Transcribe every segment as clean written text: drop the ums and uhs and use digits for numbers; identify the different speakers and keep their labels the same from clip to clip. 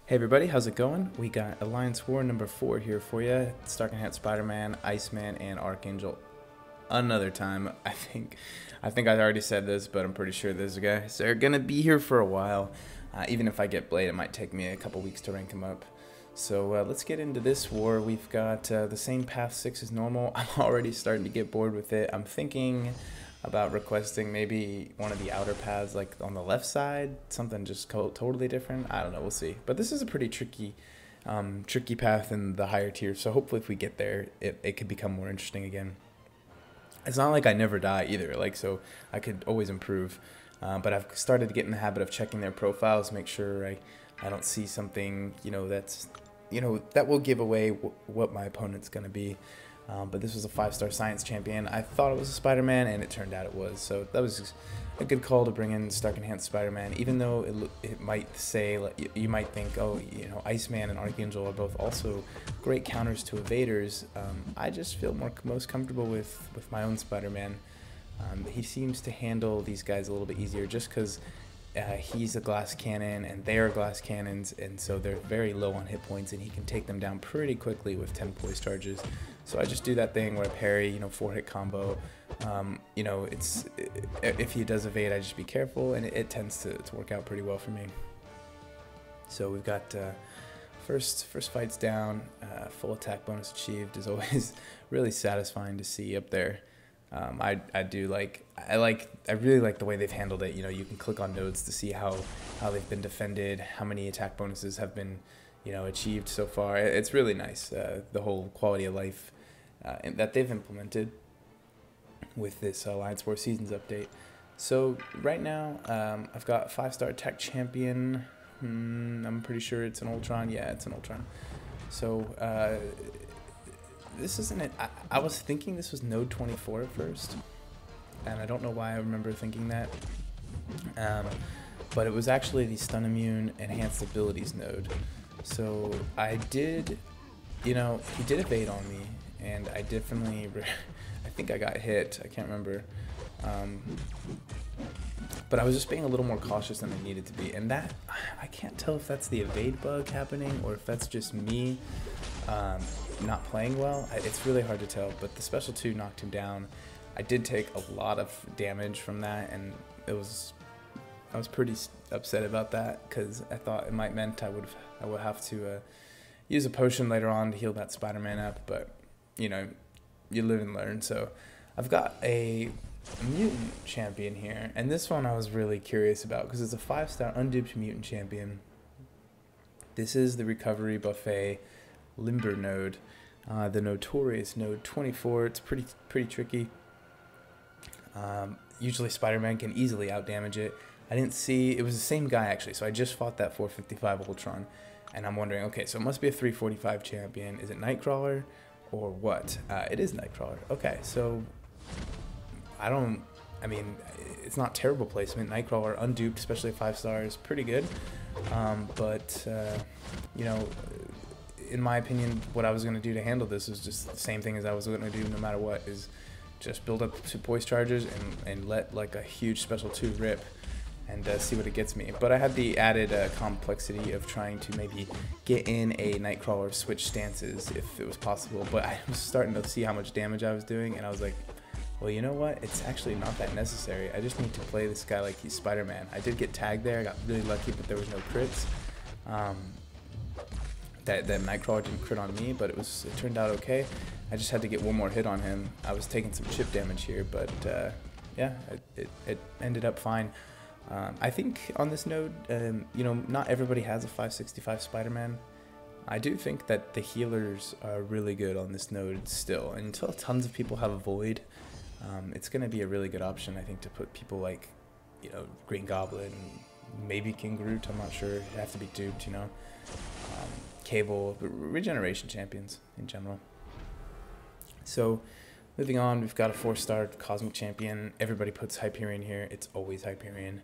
Speaker 1: Hey everybody, how's it going? We got Alliance War number 4 here for you. Starkenhat, Spider-Man, Iceman, and Archangel. Another time, I think I already said this, but I'm pretty sure those guys are gonna be here for a while. Even if I get Blade, it might take me a couple weeks to rank them up. So let's get into this war. We've got the same path 6 as normal. I'm already starting to get bored with it. I'm thinking about requesting maybe one of the outer paths, like on the left side, something just totally different. I don't know, we'll see. But this is a pretty tricky path in the higher tiers, so hopefully if we get there, it could become more interesting again. It's not like I never die either, like, so I could always improve. But I've started to get in the habit of checking their profiles, make sure I don't see something, that will give away what my opponent's going to be. But this was a 5-star science champion. I thought it was a Spider-Man, and it turned out it was. So that was a good call to bring in Starkenhat Spider-Man, even though it might say, like, you might think, oh, Iceman and Archangel are both also great counters to evaders. I just feel most comfortable with my own Spider-Man. He seems to handle these guys a little bit easier just because he's a glass cannon and they are glass cannons, and so they're very low on hit points, and he can take them down pretty quickly with 10 poise charges. So I just do that thing where I parry, 4-hit combo. If he does evade, I just be careful, and it tends to work out pretty well for me. So we've got first fight's down, full attack bonus achieved is always really satisfying to see up there. I really like the way they've handled it. You can click on nodes to see how they've been defended, how many attack bonuses have been achieved so far. It's really nice, the whole quality of life that they've implemented with this Alliance War Seasons update. So right now I've got a 5-star tech champion. I'm pretty sure it's an Ultron. Yeah, it's an Ultron. So this isn't it. I was thinking this was node 24 at first, and I don't know why I remember thinking that. But it was actually the stun immune enhanced abilities node. So I did, he did evade on me, and I definitely, I think I got hit. I can't remember. But I was just being a little more cautious than I needed to be, and that, I can't tell if that's the evade bug happening or if that's just me not playing well. It's really hard to tell, but the special 2 knocked him down. I did take a lot of damage from that, and I was pretty upset about that because I thought it might meant I would have to use a potion later on to heal that Spider-Man up, but you live and learn. So I've got a mutant champion here, and this one I was really curious about because it's a 5-star unduped mutant champion. This is the recovery buffet limber node, the notorious node 24. It's pretty tricky. Usually Spider-Man can easily outdamage it. I didn't see, it was the same guy actually, so I just fought that 455 Ultron, and I'm wondering, okay, so it must be a 345 champion. Is it Nightcrawler or what? It is Nightcrawler. Okay, so it's not terrible placement. Nightcrawler unduped, especially 5 stars, pretty good. But in my opinion, what I was going to do to handle this was just the same thing as I was going to do no matter what, is just build up 2 poise charges and let like a huge special 2 rip and see what it gets me. But I had the added complexity of trying to maybe get in a Nightcrawler switch stances if it was possible, but I was starting to see how much damage I was doing, and I was like, well, you know what? It's actually not that necessary. I just need to play this guy like he's Spider-Man. I did get tagged there. I got really lucky, but there was no crits. That Nightcrawler didn't crit on me, but it turned out okay. I just had to get one more hit on him. I was taking some chip damage here, but yeah, it ended up fine. I think on this node, not everybody has a 565 Spider-Man. I do think that the healers are really good on this node still, and until tons of people have a Void, it's going to be a really good option, I think, to put people like, Green Goblin, maybe King Groot, I'm not sure, it'd have to be duped, Cable, but regeneration champions in general. So moving on, we've got a 4-star Cosmic Champion. Everybody puts Hyperion here. It's always Hyperion,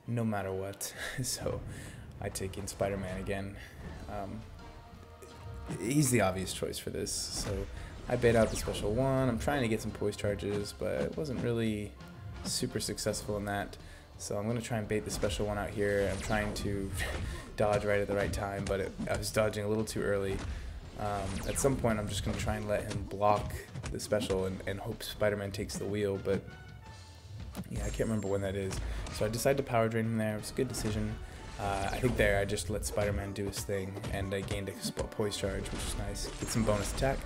Speaker 1: no matter what. So I take in Spider-Man again. He's the obvious choice for this. So I bait out the special 1. I'm trying to get some poise charges, but it wasn't really super successful in that. So I'm going to try and bait the special one out here. I'm trying to dodge right at the right time, but I was dodging a little too early. At some point, I'm just going to try and let him block the special and hope Spider-Man takes the wheel, but yeah, I can't remember when that is. So I decided to power drain him there. It was a good decision. I think there I just let Spider-Man do his thing, and I gained a poise charge, which is nice. Get some bonus attack.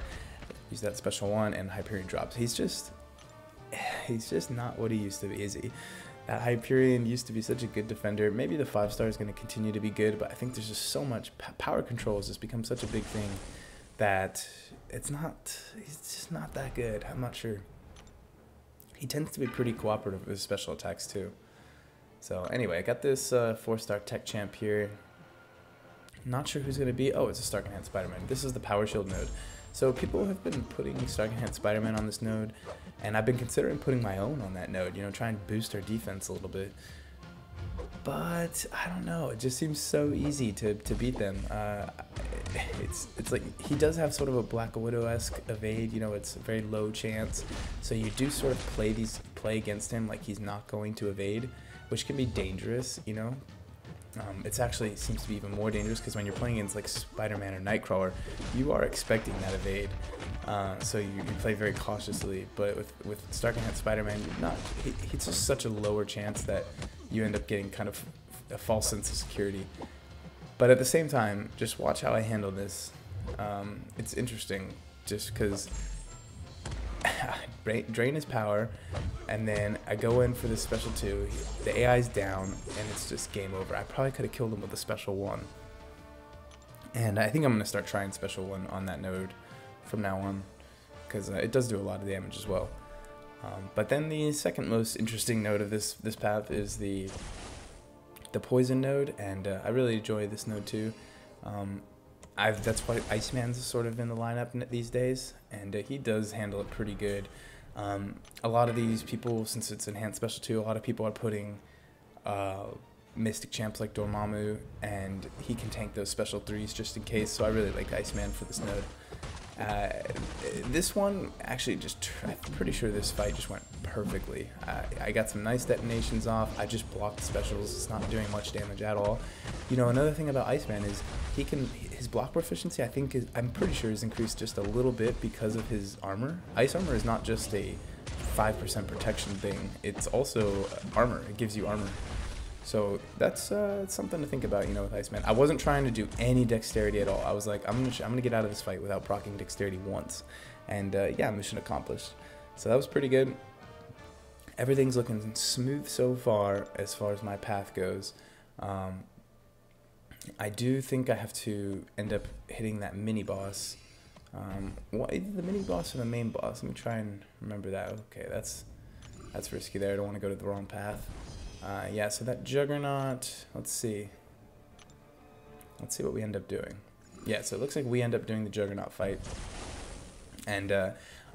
Speaker 1: Use that special one, and Hyperion drops. He's just not what he used to be, is he? That Hyperion used to be such a good defender. Maybe the 5-star is going to continue to be good, but I think there's just so much power control has just become such a big thing that he's just not that good. I'm not sure. He tends to be pretty cooperative with his special attacks too. So anyway, I got this 4-star tech champ here. Not sure who's going to be. Oh, it's a Stark Enhanced Spider-Man. This is the Power Shield node. So people have been putting Stark Enhanced Spider-Man on this node, and I've been considering putting my own on that node, try and boost our defense a little bit. But I don't know, it just seems so easy to beat them. It's like he does have sort of a Black Widow-esque evade, it's a very low chance. So you do sort of play against him like he's not going to evade, which can be dangerous, It's actually seems to be even more dangerous because when you're playing against like Spider-Man or Nightcrawler, you are expecting that evade, so you play very cautiously. But with Stark Enhanced Spider-Man, it's just such a lower chance that you end up getting kind of a false sense of security. But at the same time, just watch how I handle this. It's interesting, just because drain his power, and then I go in for this special 2. The AI's down, and it's just game over. I probably could have killed him with a special 1. And I think I'm going to start trying special 1 on that node from now on, because it does do a lot of damage as well. But then the second most interesting node of this path is the poison node, and I really enjoy this node too. That's why Iceman's sort of in the lineup these days, and he does handle it pretty good. A lot of these people, since it's enhanced special 2, a lot of people are putting Mystic champs like Dormammu, and he can tank those special 3s just in case, so I really like Iceman for this node. This one, actually, I'm pretty sure this fight just went perfectly. I got some nice detonations off. I just blocked specials. It's not doing much damage at all. Another thing about Iceman is his block proficiency, I'm pretty sure is increased just a little bit because of his armor. Ice armor is not just a 5% protection thing. It's also armor. It gives you armor. So that's something to think about, with Iceman. I wasn't trying to do any dexterity at all. I was like, I'm gonna get out of this fight without proccing dexterity once, and yeah, mission accomplished. So that was pretty good. Everything's looking smooth so far as my path goes. I do think I have to end up hitting that mini boss. Either the mini boss or the main boss. Let me try and remember that. Okay, that's risky there. I don't want to go to the wrong path. Yeah, so that Juggernaut, let's see what we end up doing. Yeah, so it looks like we end up doing the Juggernaut fight. And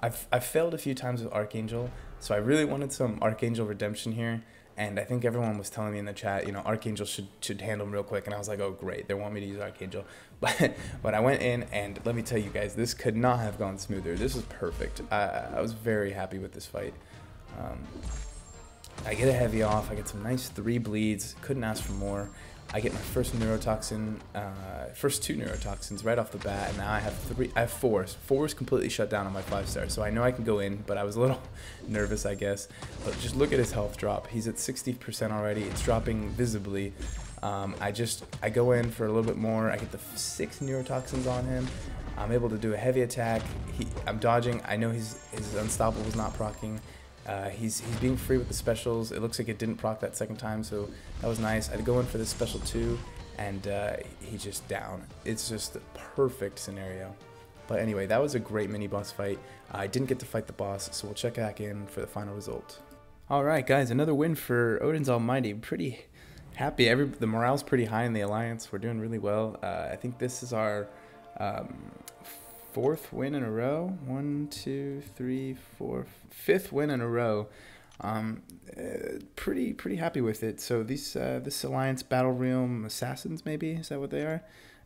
Speaker 1: I've failed a few times with Archangel, so I really wanted some Archangel redemption here. And I think everyone was telling me in the chat, Archangel should handle him real quick. And I was like, oh, great, they want me to use Archangel. But I went in, and let me tell you guys, this could not have gone smoother. This was perfect. I was very happy with this fight. I get a heavy off. I get some nice 3 bleeds. Couldn't ask for more. I get my first neurotoxin, first 2 neurotoxins right off the bat, and now I have 3. I have 4. 4 is completely shut down on my 5-star, so I know I can go in, but I was a little nervous, I guess. But just look at his health drop. He's at 60% already. It's dropping visibly. I go in for a little bit more. I get the 6 neurotoxins on him. I'm able to do a heavy attack. I'm dodging. I know his unstoppable is not proccing. He's being free with the specials. It looks like it didn't proc that second time, so that was nice. I'd go in for this special 2, and he's just down. It's just a perfect scenario. But anyway, that was a great mini-boss fight. I didn't get to fight the boss, so we'll check back in for the final result. Alright guys, another win for Odin's Almighty. Pretty happy. The morale's pretty high in the Alliance. We're doing really well. I think this is our 4th win in a row. 1, 2, 3, 4, 5th win in a row. Pretty happy with it. So this Alliance Battle Realm Assassins, maybe, is that what they are?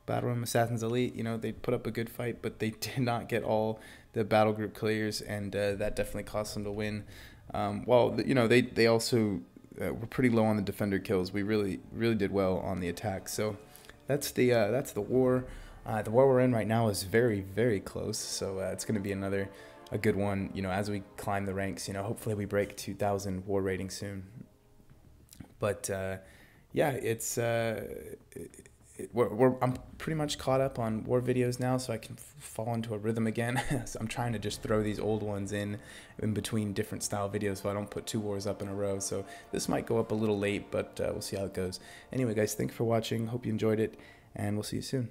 Speaker 1: Battle Realm Assassins Elite. They put up a good fight, but they did not get all the battle group clears, and that definitely cost them to win. Well, they also we're pretty low on the defender kills. We really did well on the attack. So that's the war. The war we're in right now is very close. So it's going to be a good one. You know, as we climb the ranks. You know, hopefully we break 2,000 war rating soon. But yeah, it's I'm pretty much caught up on war videos now, so I can fall into a rhythm again. So I'm trying to just throw these old ones in between different style videos, so I don't put 2 wars up in a row. So this might go up a little late, but we'll see how it goes. Anyway, guys, thanks for watching. Hope you enjoyed it, and we'll see you soon.